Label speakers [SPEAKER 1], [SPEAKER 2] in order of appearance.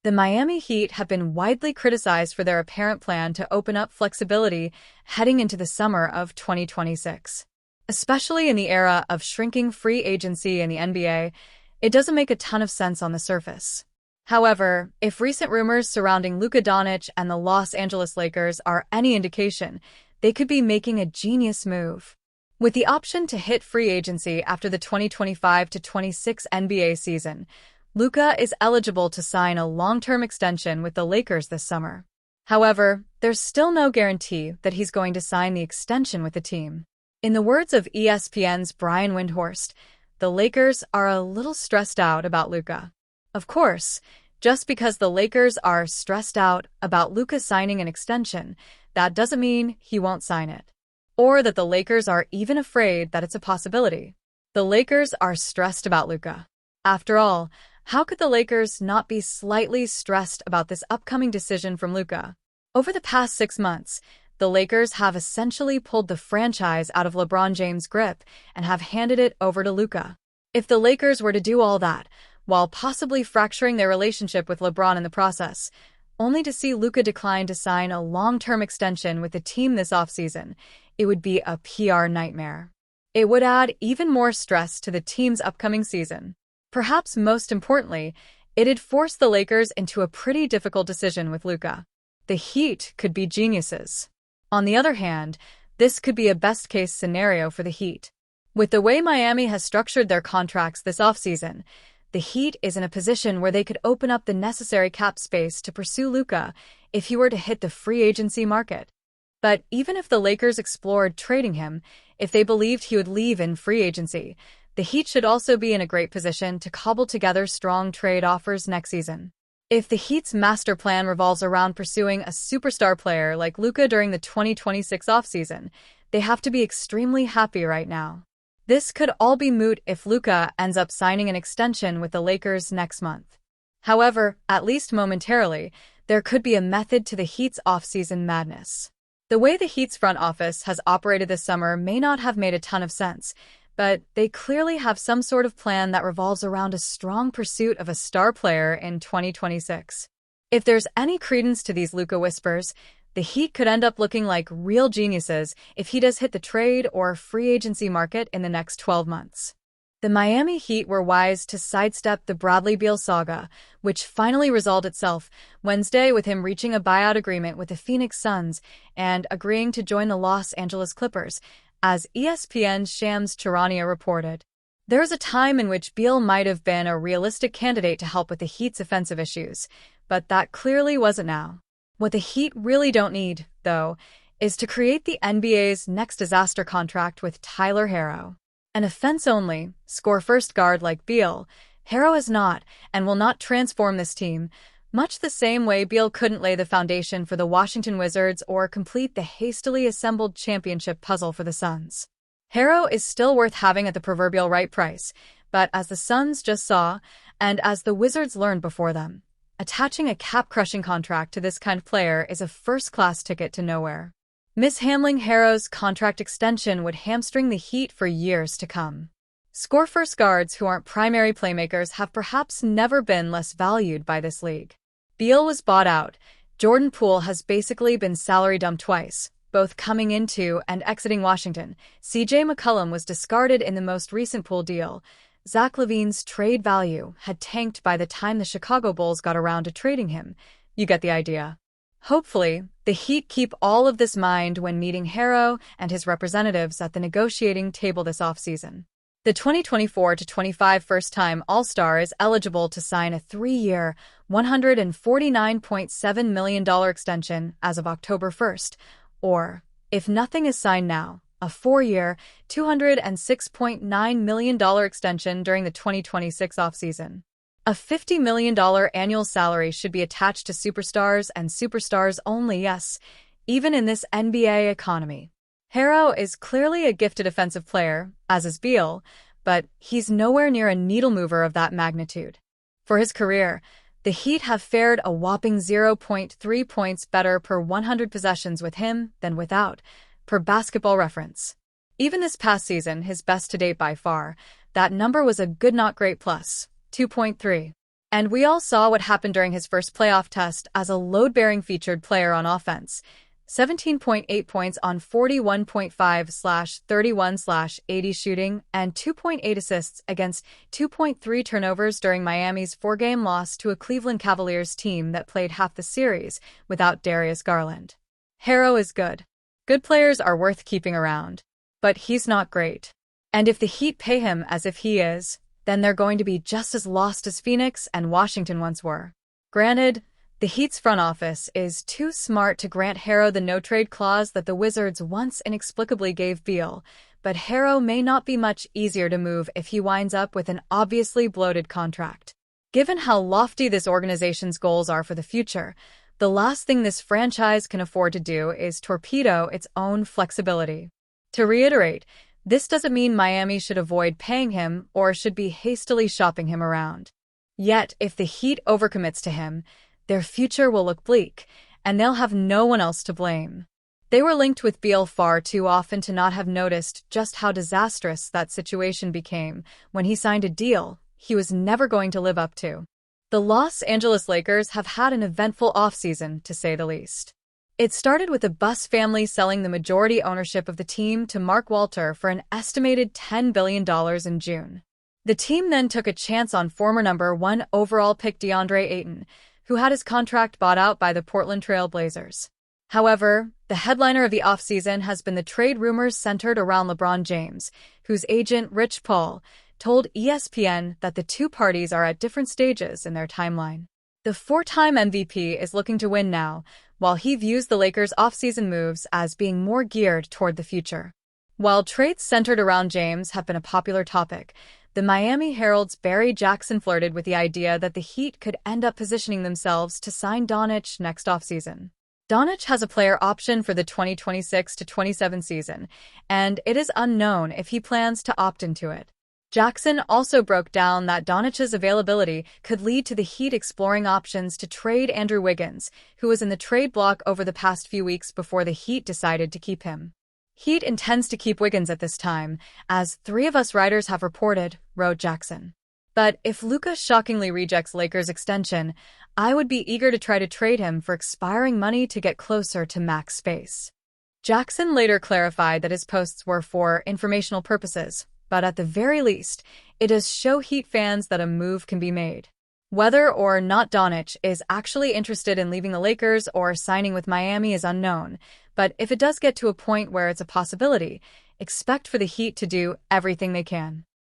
[SPEAKER 1] The Miami Heat have been widely criticized for their apparent plan to open up flexibility heading into the summer of 2026. Especially in the era of shrinking free agency in the NBA, it doesn't make a ton of sense on the surface. However, if recent rumors surrounding Luca Doncic and the Los Angeles Lakers are any indication, they could be making a genius move. With the option to hit free agency after the 2025-26 NBA season, Luca is eligible to sign a long-term extension with the Lakers this summer. However, there's still no guarantee that he's going to sign the extension with the team. In the words of ESPN's Brian Windhorst, the Lakers are a little stressed out about Luca. Of course, just because the Lakers are stressed out about Luca signing an extension, that doesn't mean he won't sign it. Or that the Lakers are even afraid that it's a possibility. The Lakers are stressed about Luca. After all, how could the Lakers not be slightly stressed about this upcoming decision from Luca? Over the past 6 months, the Lakers have essentially pulled the franchise out of LeBron James' grip and have handed it over to Luca. If the Lakers were to do all that, while possibly fracturing their relationship with LeBron in the process, only to see Luca decline to sign a long-term extension with the team this offseason, it would be a PR nightmare. It would add even more stress to the team's upcoming season. Perhaps most importantly, it'd force the Lakers into a pretty difficult decision with Luca. The Heat could be geniuses. On the other hand, this could be a best-case scenario for the Heat. With the way Miami has structured their contracts this offseason, the Heat is in a position where they could open up the necessary cap space to pursue Luca if he were to hit the free agency market. But even if the Lakers explored trading him, if they believed he would leave in free agency, the Heat should also be in a great position to cobble together strong trade offers next season. If the Heat's master plan revolves around pursuing a superstar player like Luca during the 2026 offseason, they have to be extremely happy right now. This could all be moot if Luca ends up signing an extension with the Lakers next month. However, at least momentarily, there could be a method to the Heat's offseason madness. The way the Heat's front office has operated this summer may not have made a ton of sense, but they clearly have some sort of plan that revolves around a strong pursuit of a star player in 2026. If there's any credence to these Luca whispers, the Heat could end up looking like real geniuses if he does hit the trade or free agency market in the next 12 months. The Miami Heat were wise to sidestep the Bradley Beal saga, which finally resolved itself Wednesday with him reaching a buyout agreement with the Phoenix Suns and agreeing to join the Los Angeles Clippers, as ESPN's Shams Charania reported. There was a time in which Beal might have been a realistic candidate to help with the Heat's offensive issues, but that clearly wasn't now. What the Heat really don't need, though, is to create the NBA's next disaster contract with Tyler Herro. An offense-only, score-first guard like Beal, Herro is not and will not transform this team, much the same way Beal couldn't lay the foundation for the Washington Wizards or complete the hastily assembled championship puzzle for the Suns. Herro is still worth having at the proverbial right price, but as the Suns just saw, and as the Wizards learned before them, attaching a cap-crushing contract to this kind of player is a first-class ticket to nowhere. Mishandling Herro's contract extension would hamstring the Heat for years to come. Score-first guards who aren't primary playmakers have perhaps never been less valued by this league. Beal was bought out. Jordan Poole has basically been salary dumped twice, both coming into and exiting Washington. CJ McCollum was discarded in the most recent Poole deal. Zach LaVine's trade value had tanked by the time the Chicago Bulls got around to trading him. You get the idea. Hopefully, the Heat keep all of this in mind when meeting Herro and his representatives at the negotiating table this offseason. The 2024-25 first-time All-Star is eligible to sign a 3-year, $149.7 million extension as of October 1st, or, if nothing is signed now, a 4-year, $206.9 million extension during the 2026 offseason. A $50 million annual salary should be attached to superstars and superstars only, yes, even in this NBA economy. Herro is clearly a gifted offensive player, as is Beal, but he's nowhere near a needle mover of that magnitude. For his career, the Heat have fared a whopping 0.3 points better per 100 possessions with him than without, per Basketball Reference. Even this past season, his best to date by far, that number was a good not great plus, 2.3. And we all saw what happened during his first playoff test as a load-bearing featured player on offense. 17.8 points on 41.5/31/80 shooting and 2.8 assists against 2.3 turnovers during Miami's four-game loss to a Cleveland Cavaliers team that played half the series without Darius Garland. Herro is good. Good players are worth keeping around. But he's not great. And if the Heat pay him as if he is, then they're going to be just as lost as Phoenix and Washington once were. Granted, the Heat's front office is too smart to grant Herro the no-trade clause that the Wizards once inexplicably gave Beal, but Herro may not be much easier to move if he winds up with an obviously bloated contract. Given how lofty this organization's goals are for the future, the last thing this franchise can afford to do is torpedo its own flexibility. To reiterate, this doesn't mean Miami should avoid paying him or should be hastily shopping him around. Yet, if the Heat overcommits to him, their future will look bleak, and they'll have no one else to blame. They were linked with Beal far too often to not have noticed just how disastrous that situation became when he signed a deal he was never going to live up to. The Los Angeles Lakers have had an eventful offseason, to say the least. It started with the Buss family selling the majority ownership of the team to Mark Walter for an estimated $10 billion in June. The team then took a chance on former number 1 overall pick DeAndre Ayton, who had his contract bought out by the Portland Trail Blazers. However, the headliner of the offseason has been the trade rumors centered around LeBron James, whose agent Rich Paul told ESPN that the two parties are at different stages in their timeline. The four-time MVP is looking to win now, while he views the Lakers' offseason moves as being more geared toward the future. While trades centered around James have been a popular topic, the Miami Herald's Barry Jackson flirted with the idea that the Heat could end up positioning themselves to sign Doncic next offseason. Doncic has a player option for the 2026-27 season, and it is unknown if he plans to opt into it. Jackson also broke down that Doncic's availability could lead to the Heat exploring options to trade Andrew Wiggins, who was in the trade block over the past few weeks before the Heat decided to keep him. Heat intends to keep Wiggins at this time, as 3 of us writers have reported, wrote Jackson. But if Luca shockingly rejects Lakers' extension, I would be eager to try to trade him for expiring money to get closer to max space. Jackson later clarified that his posts were for informational purposes, but at the very least, it does show Heat fans that a move can be made. Whether or not Doncic is actually interested in leaving the Lakers or signing with Miami is unknown, but if it does get to a point where it's a possibility, expect for the Heat to do everything they can.